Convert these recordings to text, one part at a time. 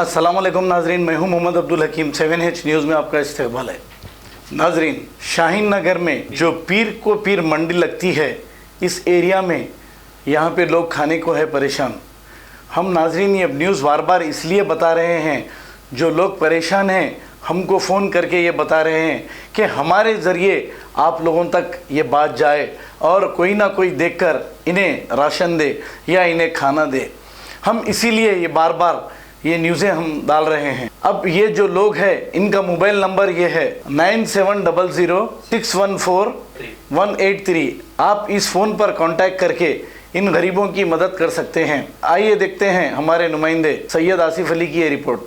अस्सलाम वालेकुम नाजरीन, मैं हूं मोहम्मद अब्दुल हकीम। 7H न्यूज़ में आपका इस्तकबाल है। नाजरीन, शाहीन नगर में जो पीर को पीर मंडी लगती है, इस एरिया में यहाँ पे लोग खाने को है परेशान। हम नाजरीन ये न्यूज़ बार बार इसलिए बता रहे हैं, जो लोग परेशान हैं हमको फ़ोन करके ये बता रहे हैं कि हमारे ज़रिए आप लोगों तक ये बात जाए और कोई ना कोई देखकर इन्हें राशन दे या इन्हें खाना दे। हम इसीलिए ये बार बार ये न्यूज़ें हम डाल रहे हैं। अब ये जो लोग हैं, इनका मोबाइल नंबर ये है 9700614183। आप इस फ़ोन पर कांटेक्ट करके इन गरीबों की मदद कर सकते हैं। आइए देखते हैं हमारे नुमाइंदे सैयद आसिफ अली की ये रिपोर्ट।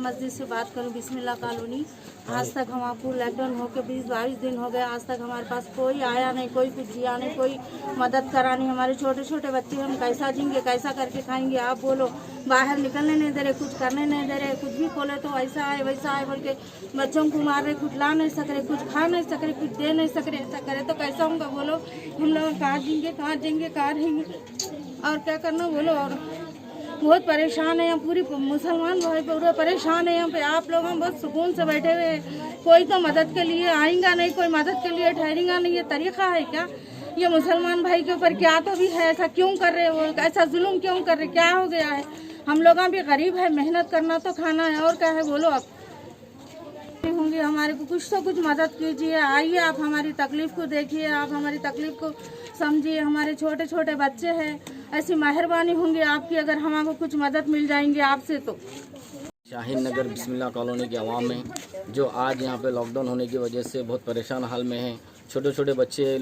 मस्जिद से बात करूं, बिस्मिल्लाह कॉलोनी। आज तक हम आपको लॉकडाउन होकर 20-22 दिन हो गए, आज तक हमारे पास कोई आया नहीं, कोई कुछ दिया नहीं, कोई मदद करा नहीं। हमारे छोटे छोटे बच्चे, हम कैसा जिएंगे, कैसा करके खाएंगे? आप बोलो। बाहर निकलने नहीं दे रहे, कुछ करने नहीं दे रहे, कुछ भी खोले तो ऐसा है वैसा है बोल के बच्चों को मार रहे, कुछ ला नहीं सक रहे, कुछ खा नहीं सक रहे, कुछ दे नहीं सक रहे। ऐसा करे तो कैसा होगा बोलो? हम लोग कहाँ जिएंगे, कहाँ देंगे, कहाँ रहेंगे और क्या करना बोलो? और बहुत परेशान है, हम पूरी मुसलमान भाई पूरे परेशान है यहाँ पे। आप लोग हम बहुत सुकून से बैठे हुए हैं, कोई तो मदद के लिए आएगा नहीं, कोई मदद के लिए ठहरेगा नहीं। ये तरीका है क्या? ये मुसलमान भाई के ऊपर क्या तो भी है, ऐसा क्यों कर रहे हो? ऐसा जुल्म क्यों कर रहे? क्या हो गया है? हम लोग भी गरीब है, मेहनत करना तो खाना है, और क्या है बोलो? आप होंगे हमारे को कुछ तो कुछ मदद कीजिए। आइए, आप हमारी तकलीफ को देखिए, आप हमारी तकलीफ को समझिए। हमारे छोटे छोटे बच्चे हैं, ऐसी मेहरबानी होंगी आपकी अगर हमको कुछ मदद मिल जाएंगे आपसे तो। शाहीन नगर बिस्मिल्लाह कॉलोनी के अवाम हैं, जो आज यहाँ पे लॉकडाउन होने की वजह से बहुत परेशान हाल में हैं। छोटे छोटे बच्चे ये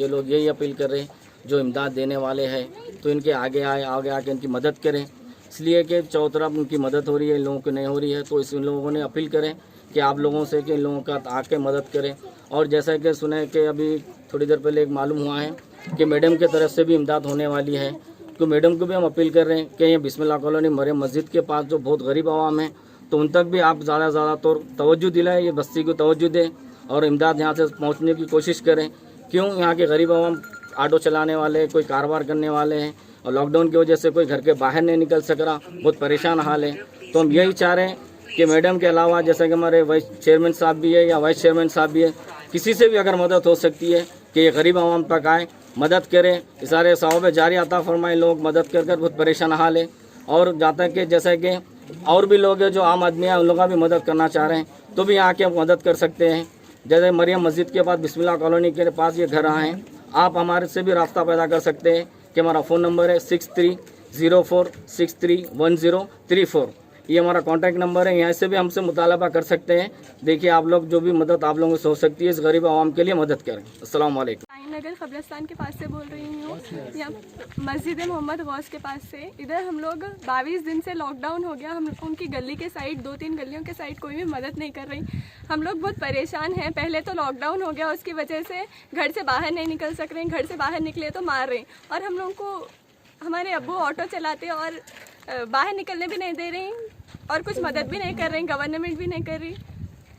लोग यही अपील कर रहे हैं, जो इमदाद देने वाले हैं तो इनके आगे आके इनकी मदद करें। इसलिए कि चारों तरफ उनकी मदद हो रही है, इन लोगों की नहीं हो रही है, तो इन लोगों ने अपील करें कि आप लोगों से कि इन लोगों का आके मदद करें। और जैसा कि सुने कि अभी थोड़ी देर पहले एक मालूम हुआ है कि मैडम की तरफ से भी इमदाद होने वाली है, तो मैडम को भी हम अपील कर रहे हैं कि ये बिस्मिल्लाह कॉलोनी मरियम मस्जिद के पास जो बहुत गरीब आवाम है, तो उन तक भी आप ज़्यादा से ज़्यादा तवज्जो दिलाएं, ये बस्ती को तवज्जो दें और इमदाद यहाँ से पहुँचने की कोशिश करें। क्यों? यहाँ के गरीब आवाम ऑटो चलाने वाले, कोई कारोबार करने वाले हैं और लॉकडाउन की वजह से कोई घर के बाहर नहीं निकल सक रहा, बहुत परेशान हाल है। तो हम यही चाह रहे हैं कि मैडम के अलावा जैसे कि हमारे वाइस चेयरमैन साहब भी है या वाइस चेयरमैन साहब भी है, किसी से भी अगर मदद हो सकती है कि ये गरीब आवाम तक आए, मदद करें। इस सारे सवाब जारी अता फरमाए, लोग मदद कर बहुत परेशान हाल है। और जहाँ तक कि जैसे कि और भी लोग हैं जो आम आदमी हैं, उन लोगों का भी मदद करना चाह रहे हैं, तो भी यहाँ के मदद कर सकते हैं। जैसे मरियम मस्जिद के पास बिस्मिल्लाह कॉलोनी के पास ये घर हैं, आप हमारे से भी रब्ता पैदा कर सकते हैं कि हमारा फ़ोन नंबर है 6304631034। ये हमारा कॉन्टैक्ट नंबर है, यहाँ से भी हमसे मुतालबा कर सकते हैं। देखिए, आप लोग जो भी मदद आप लोगों से हो सकती है, इस गरीब आवाम के लिए मदद करें। अस्सलाम वालेकुम। शाहीन नगर कब्रिस्तान के पास से बोल रही हूँ, या मस्जिद मोहम्मद गौस के पास से। इधर हम लोग 22 दिन से लॉकडाउन हो गया, हम उनकी गली के साइड 2-3 गलियों के साइड कोई भी मदद नहीं कर रही। हम लोग बहुत परेशान हैं। पहले तो लॉकडाउन हो गया, उसकी वजह से घर से बाहर नहीं निकल सक रहे, घर से बाहर निकले तो मार रहे, और हम लोग को हमारे अब्बू ऑटो चलाते और बाहर निकलने भी नहीं दे रही और कुछ मदद भी नहीं कर रही, गवर्नमेंट भी नहीं कर रही।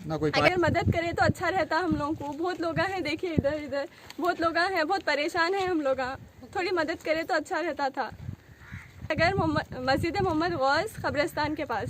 अगर मदद करे तो अच्छा रहता हम लोगों को। बहुत लोग हैं, देखिए इधर बहुत लोग हैं, बहुत परेशान हैं हम लोग। थोड़ी मदद करे तो अच्छा रहता था। अगर मस्जिद मोहम्मद गौस कब्रिस्तान के पास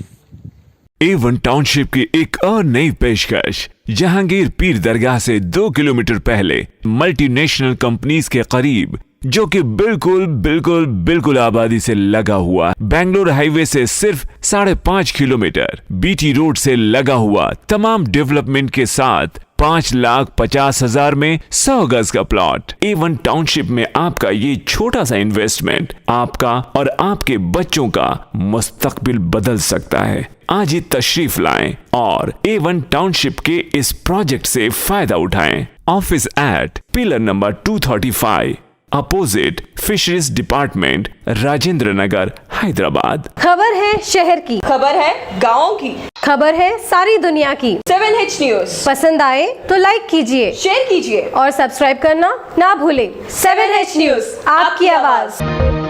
A1 टाउनशिप की एक और नई पेशकश। जहांगीर पीर दरगाह से 2 किलोमीटर पहले मल्टीनेशनल कंपनीज के करीब, जो कि बिल्कुल आबादी से लगा हुआ, बेंगलोर हाईवे से सिर्फ 5.5 किलोमीटर, बीटी रोड से लगा हुआ, तमाम डेवलपमेंट के साथ 5,50,000 में 100 गज का प्लॉट। A1 टाउनशिप में आपका ये छोटा सा इन्वेस्टमेंट आपका और आपके बच्चों का मुस्तकबिल बदल सकता है। आज ही तशरीफ लाएं और A1 टाउनशिप के इस प्रोजेक्ट से फायदा उठाएं। Office at pillar number 235, opposite fisheries department, Rajendra Nagar, Hyderabad. खबर है शहर की, खबर है गाँव की, खबर है सारी दुनिया की। 7H न्यूज़ पसंद आए तो लाइक कीजिए, शेयर कीजिए और सब्सक्राइब करना ना भूलें। 7H न्यूज़, आपकी आवाज।